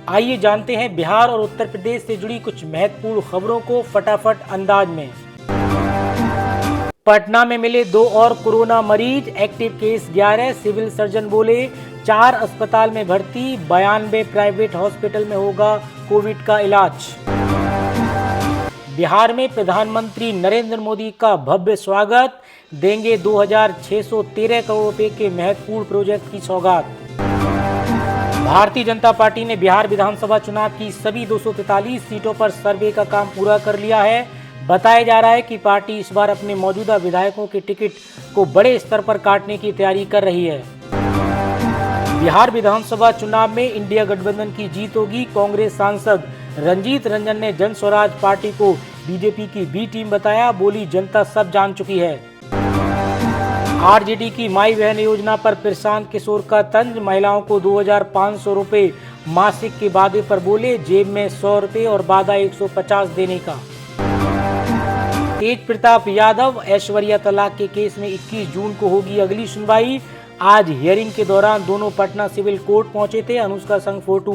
आइए जानते हैं बिहार और उत्तर प्रदेश से जुड़ी कुछ महत्वपूर्ण खबरों को फटाफट अंदाज में। पटना में मिले 2 और कोरोना मरीज, एक्टिव केस 11। सिविल सर्जन बोले 4 अस्पताल में भर्ती, 92 प्राइवेट हॉस्पिटल में होगा कोविड का इलाज। बिहार में प्रधानमंत्री नरेंद्र मोदी का भव्य स्वागत, देंगे 2613 करोड़ रुपए के महत्वपूर्ण प्रोजेक्ट की सौगात। भारतीय जनता पार्टी ने बिहार विधानसभा चुनाव की सभी 243 सीटों पर सर्वे का काम पूरा कर लिया है। बताया जा रहा है कि पार्टी इस बार अपने मौजूदा विधायकों के टिकट को बड़े स्तर पर काटने की तैयारी कर रही है। बिहार विधानसभा चुनाव में इंडिया गठबंधन की जीत होगी। कांग्रेस सांसद रंजीत रंजन ने जन स्वराज पार्टी को बीजेपी की बी टीम बताया, बोली जनता सब जान चुकी है। आरजेडी की माई बहन योजना पर प्रशांत किशोर का तंज, महिलाओं को 2500 रुपए मासिक के वादे पर बोले, जेब में 100 रुपए और वादा 150 देने का। तेज प्रताप यादव ऐश्वर्या तलाक के केस में 21 जून को होगी अगली सुनवाई। आज हियरिंग के दौरान दोनों पटना सिविल कोर्ट पहुंचे थे। अनुष्का संग फोटो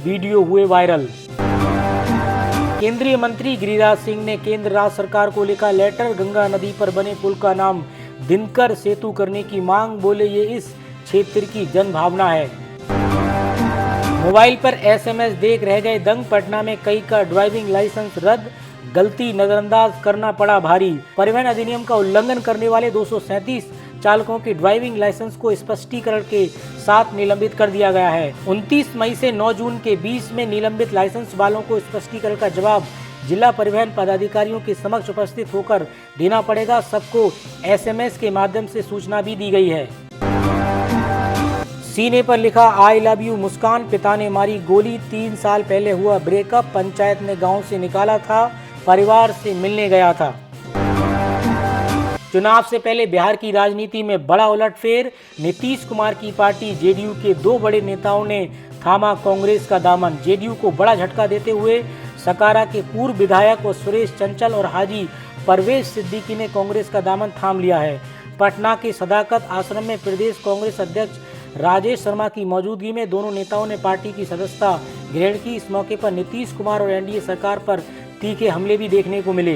वीडियो हुए वायरल। केंद्रीय मंत्री गिरिराज सिंह ने केंद्र राज्य सरकार को लिखा लेटर, गंगा नदी पर बने पुल का नाम दिनकर सेतु करने की मांग, बोले ये इस क्षेत्र की जन भावना है। मोबाइल पर एसएमएस देख रह गए दंग, पटना में कई का ड्राइविंग लाइसेंस रद्द, गलती नजरअंदाज करना पड़ा भारी। परिवहन अधिनियम का उल्लंघन करने वाले 237 चालकों के ड्राइविंग लाइसेंस को स्पष्टीकरण के साथ निलंबित कर दिया गया है। 29 मई से 9 जून के बीच में निलंबित लाइसेंस वालों को स्पष्टीकरण का जवाब जिला परिवहन पदाधिकारियों के समक्ष उपस्थित होकर देना पड़ेगा। सबको एसएमएस के माध्यम से सूचना भी दी गई है। सीने पर लिखा आई लव यू मुस्कान, पिता ने मारी गोली, 3 साल पहले हुआ ब्रेकअप, पंचायत ने गांव से निकाला था, परिवार से मिलने गया था। चुनाव से पहले बिहार की राजनीति में बड़ा उलटफेर, नीतीश कुमार की पार्टी जेडीयू के 2 बड़े नेताओं ने थामा कांग्रेस का दामन। जेडीयू को बड़ा झटका देते हुए सकारा के पूर्व विधायक और सुरेश चंचल और हाजी परवेज सिद्दीकी ने कांग्रेस का दामन थाम लिया है। पटना के सदाकत आश्रम में प्रदेश कांग्रेस अध्यक्ष राजेश शर्मा की मौजूदगी में दोनों नेताओं ने पार्टी की सदस्यता ग्रहण की। इस मौके पर नीतीश कुमार और एनडीए सरकार पर तीखे हमले भी देखने को मिले।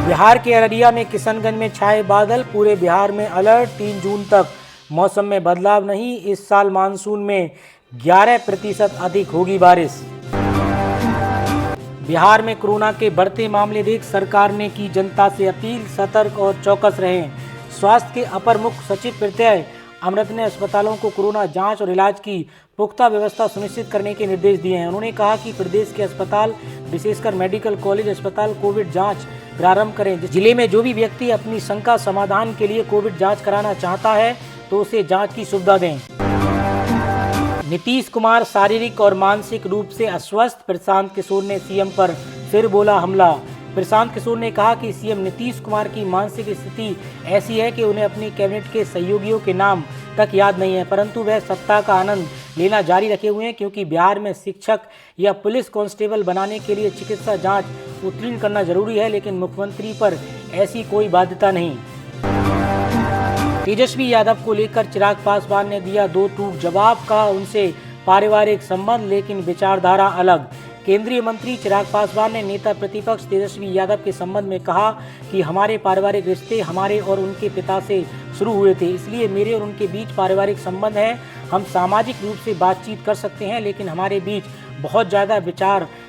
बिहार के अररिया में किशनगंज में छाए बादल, पूरे बिहार में अलर्ट, 3 जून तक मौसम में बदलाव नहीं। इस साल मानसून में 11% अधिक होगी बारिश। बिहार में कोरोना के बढ़ते मामले देख सरकार ने की जनता से अपील, सतर्क और चौकस रहें। स्वास्थ्य के अपर मुख्य सचिव प्रत्यय अमृत ने अस्पतालों को कोरोना जांच और इलाज की पुख्ता व्यवस्था सुनिश्चित करने के निर्देश दिए हैं। उन्होंने कहा कि प्रदेश के अस्पताल, विशेषकर मेडिकल कॉलेज अस्पताल कोविड जांच प्रारंभ करें। जिले में जो भी व्यक्ति अपनी शंका समाधान के लिए कोविड जांच कराना चाहता है तो उसे जांच की सुविधा दें। नीतीश कुमार शारीरिक और मानसिक रूप से अस्वस्थ, प्रशांत किशोर ने सीएम पर फिर बोला हमला। प्रशांत किशोर ने कहा कि सीएम नीतीश कुमार की मानसिक स्थिति ऐसी है कि उन्हें अपनी कैबिनेट के सहयोगियों के नाम तक याद नहीं है, परंतु वह सत्ता का आनंद लेना जारी रखे हुए हैं, क्योंकि बिहार में शिक्षक या पुलिस कांस्टेबल बनाने के लिए चिकित्सा जांच उत्तीर्ण करना जरूरी है, लेकिन मुख्यमंत्री पर ऐसी कोई बाध्यता नहीं। तेजस्वी यादव को लेकर चिराग पासवान ने दिया 2 टूक जवाब, कहा उनसे पारिवारिक संबंध लेकिन विचारधारा अलग। केंद्रीय मंत्री चिराग पासवान ने नेता प्रतिपक्ष तेजस्वी यादव के संबंध में कहा कि हमारे पारिवारिक रिश्ते हमारे और उनके पिता से शुरू हुए थे, इसलिए मेरे और उनके बीच पारिवारिक संबंध है। हम सामाजिक रूप से बातचीत कर सकते हैं, लेकिन हमारे बीच बहुत ज़्यादा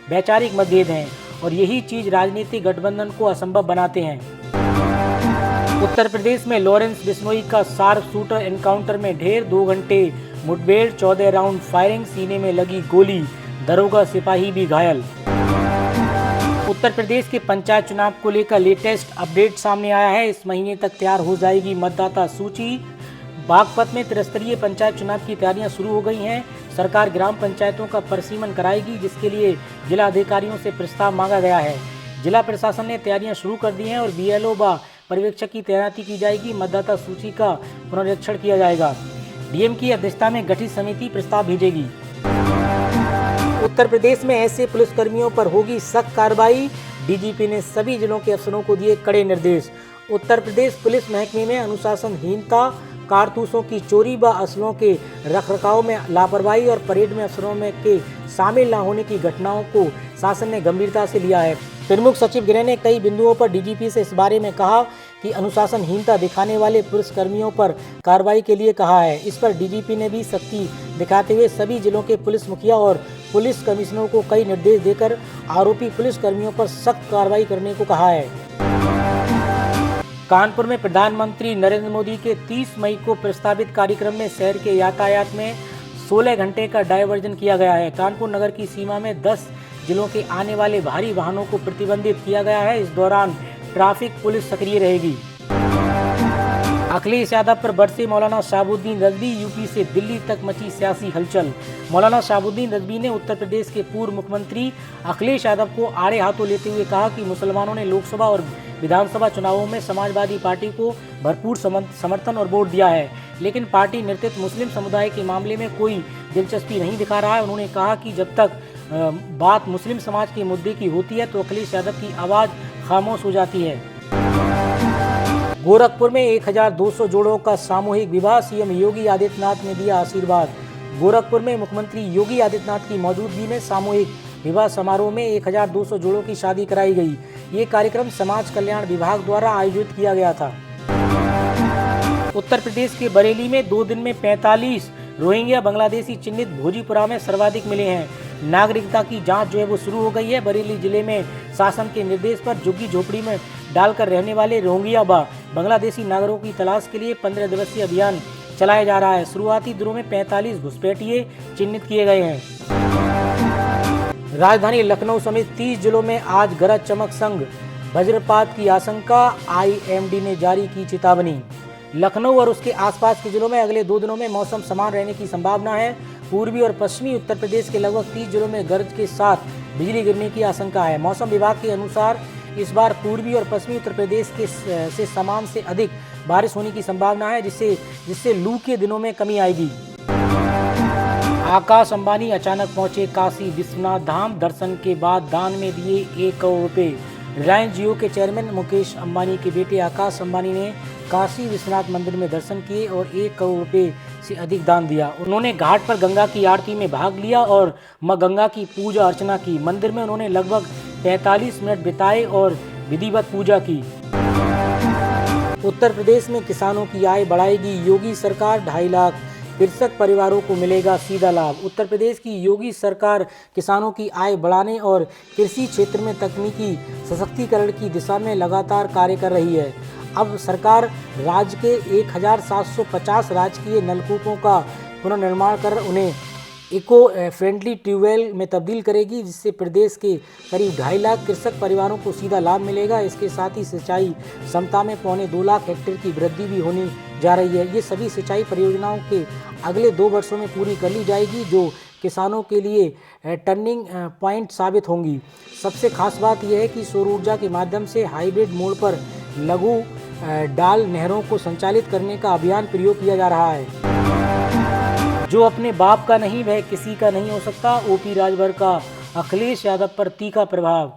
वैचारिक मतभेद हैं और यही चीज़ राजनीतिक गठबंधन को असंभव बनाते हैं। उत्तर प्रदेश में लॉरेंस बिश्नोई का शार्प शूटर एनकाउंटर में ढेर, 2 घंटे मुठभेड़, 14 राउंड फायरिंग, सीने में लगी गोली, दरोगा सिपाही भी घायल। उत्तर प्रदेश के पंचायत चुनाव को लेकर लेटेस्ट अपडेट सामने आया है। इस महीने तक तैयार हो जाएगी मतदाता सूची। बागपत में त्रिस्तरीय पंचायत चुनाव की तैयारियां शुरू हो गई हैं। सरकार ग्राम पंचायतों का परिसीमन कराएगी, जिसके लिए जिला अधिकारियों से प्रस्ताव मांगा गया है। जिला प्रशासन ने तैयारियां शुरू कर दी हैं और बीएलओ व पर्यवेक्षक की तैनाती की जाएगी। मतदाता सूची का पुनरीक्षण किया जाएगा। डीएम की अध्यक्षता में गठित समिति प्रस्ताव भेजेगी। उत्तर प्रदेश में ऐसे पुलिसकर्मियों पर होगी सख्त कार्रवाई, डीजीपी ने सभी जिलों के अफसरों को दिए कड़े निर्देश। उत्तर प्रदेश पुलिस महकमे में अनुशासनहीनता कारतूसों की चोरी व असलों के रखरखाव में लापरवाही और परेड में अफसरों में के शामिल न होने की घटनाओं को शासन ने गंभीरता से लिया है। प्रमुख सचिव गृह ने कई बिंदुओं पर डीजीपी से इस बारे में कहा कि अनुशासनहीनता दिखाने वाले पुलिसकर्मियों पर कार्रवाई के लिए कहा है। इस पर डीजीपी ने भी सख्ती दिखाते हुए सभी जिलों के पुलिस मुखिया और पुलिस कमिश्नरों को कई निर्देश देकर आरोपी पुलिसकर्मियों पर सख्त कार्रवाई करने को कहा है। कानपुर में प्रधानमंत्री नरेंद्र मोदी के 30 मई को प्रस्तावित कार्यक्रम में शहर के यातायात में 16 घंटे का डायवर्जन किया गया है। कानपुर नगर की सीमा में 10 जिलों के आने वाले भारी वाहनों को प्रतिबंधित किया गया है। इस दौरान ट्रैफिक पुलिस सक्रिय रहेगी। अखिलेश यादव पर बरसे मौलाना शहाबुद्दीन रिजवी, यूपी से दिल्ली तक मची सियासी हलचल। मौलाना शहाबुद्दीन रिजवी ने उत्तर प्रदेश के पूर्व मुख्यमंत्री अखिलेश यादव को आड़े हाथों लेते हुए कहा कि मुसलमानों ने लोकसभा और विधानसभा चुनावों में समाजवादी पार्टी को भरपूर समर्थन और वोट दिया है, लेकिन पार्टी नेतृत्व मुस्लिम समुदाय के मामले में कोई दिलचस्पी नहीं दिखा रहा है। उन्होंने कहा कि जब तक बात मुस्लिम समाज के मुद्दे की होती है तो अखिलेश यादव की आवाज़ खामोश हो जाती है। गोरखपुर में 1200 जोड़ों का सामूहिक विवाह, सीएम योगी आदित्यनाथ ने दिया आशीर्वाद। गोरखपुर में मुख्यमंत्री योगी आदित्यनाथ की मौजूदगी में सामूहिक विवाह समारोह में 1200 जोड़ों की शादी कराई गई। ये कार्यक्रम समाज कल्याण विभाग द्वारा आयोजित किया गया था। उत्तर प्रदेश के बरेली में 2 दिन में 45 रोहिंग्या बांग्लादेशी चिन्हित भोजीपुरा में सर्वाधिक मिले हैं। नागरिकता की जांच जो है वो शुरू हो गई है। बरेली जिले में शासन के निर्देश पर झुग्गी झोपड़ी में डालकर रहने वाले रोहिंग्या व बांग्लादेशी नागरिकों की तलाश के लिए 15 दिवसीय अभियान चलाया जा रहा है। शुरुआती दिनों में 45 घुसपैठिए चिन्हित किए गए हैं। राजधानी लखनऊ समेत 30 जिलों में आज गरज चमक संग वज्रपात की आशंका, आईएमडी ने जारी की चेतावनी। लखनऊ और उसके आसपास के जिलों में अगले 2 दिनों में मौसम समान रहने की संभावना है। पूर्वी और पश्चिमी उत्तर प्रदेश के लगभग 30 जिलों में गरज के साथ बिजली गिरने की आशंका है। मौसम विभाग के अनुसार इस बार पूर्वी और पश्चिमी उत्तर प्रदेश से समान से अधिक बारिश होने की संभावना है, जिससे लू के दिनों में कमी आएगी। आकाश अंबानी अचानक पहुंचे काशी विश्वनाथ धाम, दर्शन के बाद दान में दिए 1 करोड़ रुपए। रिलायंस जियो के चेयरमैन मुकेश अंबानी के बेटे आकाश अंबानी ने काशी विश्वनाथ मंदिर में दर्शन किए और 1 करोड़ रुपए से अधिक दान दिया। उन्होंने घाट पर गंगा की आरती में भाग लिया और मां गंगा की पूजा अर्चना की। मंदिर में उन्होंने लगभग 45 मिनट बिताए और विधिवत पूजा की। उत्तर प्रदेश में किसानों की आय बढ़ाएगी योगी सरकार, 2.5 लाख कृषक परिवारों को मिलेगा सीधा लाभ। उत्तर प्रदेश की योगी सरकार किसानों की आय बढ़ाने और कृषि क्षेत्र में तकनीकी सशक्तिकरण की दिशा में लगातार कार्य कर रही है। अब सरकार राज्य के 1750 राजकीय नलकूपों का पुनर्निर्माण कर उन्हें इको फ्रेंडली ट्यूबवेल में तब्दील करेगी, जिससे प्रदेश के करीब 2.5 लाख कृषक परिवारों को सीधा लाभ मिलेगा। इसके साथ ही सिंचाई क्षमता में 2.25 लाख हेक्टेयर की वृद्धि भी होने जा रही है। ये सभी सिंचाई परियोजनाओं के अगले 2 वर्षों में पूरी कर ली जाएगी, जो किसानों के लिए टर्निंग पॉइंट साबित होंगी। सबसे खास बात यह है कि सौर ऊर्जा के माध्यम से हाइब्रिड मोड पर लघु डाल नहरों को संचालित करने का अभियान प्रयोग किया जा रहा है। जो अपने बाप का नहीं वह किसी का नहीं हो सकता, ओपी राजभर का अखिलेश यादव पर तीखा प्रभाव।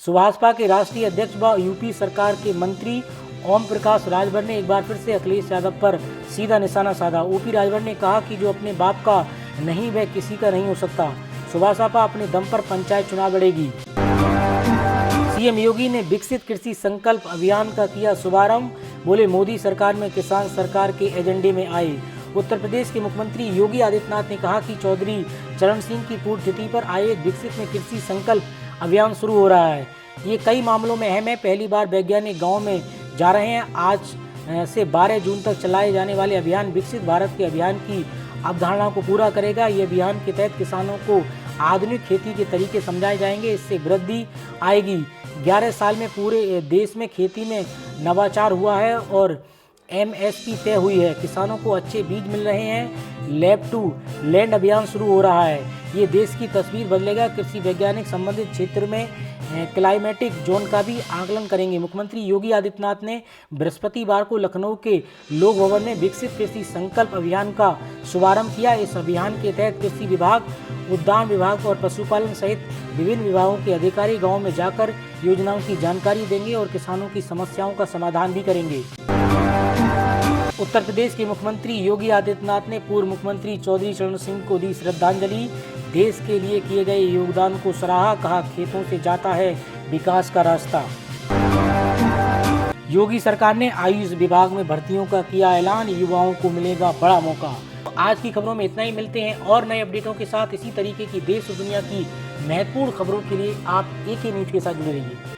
सुभाषपा के राष्ट्रीय अध्यक्ष व यूपी सरकार के मंत्री ओम प्रकाश राजभर ने एक बार फिर से अखिलेश यादव पर सीधा निशाना साधा। ओपी राजभर ने कहा कि जो अपने बाप का नहीं वह किसी का नहीं हो सकता। सुभाषपा अपने दम पर पंचायत चुनाव लड़ेगी। सीएम योगी ने विकसित कृषि संकल्प अभियान का किया शुभारंभ, बोले मोदी सरकार में किसान सरकार के एजेंडे में आए। उत्तर प्रदेश के मुख्यमंत्री योगी आदित्यनाथ ने कहा कि चौधरी चरण सिंह की पूर्णतिथि पर आयोजित विकसित में कृषि संकल्प अभियान शुरू हो रहा है। ये कई मामलों में अहम है। पहली बार वैज्ञानिक गाँव में जा रहे हैं। आज से 12 जून तक चलाए जाने वाले अभियान विकसित भारत के अभियान की अवधारणा को पूरा करेगा। ये अभियान के तहत किसानों को आधुनिक खेती के तरीके समझाए जाएंगे, इससे वृद्धि आएगी। 11 साल में पूरे देश में खेती में नवाचार हुआ है और एमएसपी तय हुई है। किसानों को अच्छे बीज मिल रहे हैं। लैब टू लैंड अभियान शुरू हो रहा है। ये देश की तस्वीर बदलेगा। कृषि वैज्ञानिक संबंधित क्षेत्र में क्लाइमेटिक जोन का भी आकलन करेंगे। मुख्यमंत्री योगी आदित्यनाथ ने बृहस्पतिवार को लखनऊ के लोक भवन में विकसित कृषि संकल्प अभियान का शुभारंभ किया। इस अभियान के तहत कृषि विभाग, उद्यान विभाग और पशुपालन सहित विभिन्न विभागों के अधिकारी गाँव में जाकर योजनाओं की जानकारी देंगे और किसानों की समस्याओं का समाधान भी करेंगे। उत्तर प्रदेश के मुख्यमंत्री योगी आदित्यनाथ ने पूर्व मुख्यमंत्री चौधरी चरण सिंह को दी श्रद्धांजलि। देश के लिए किए गए योगदान को सराहा, कहा खेतों से जाता है विकास का रास्ता। योगी सरकार ने आयुष विभाग में भर्तियों का किया ऐलान, युवाओं को मिलेगा बड़ा मौका। आज की खबरों में इतना ही। मिलते हैं और नए अपडेटों के साथ। इसी तरीके की देश और दुनिया की महत्वपूर्ण खबरों के लिए आप AK न्यूज के साथ जुड़े रहिए।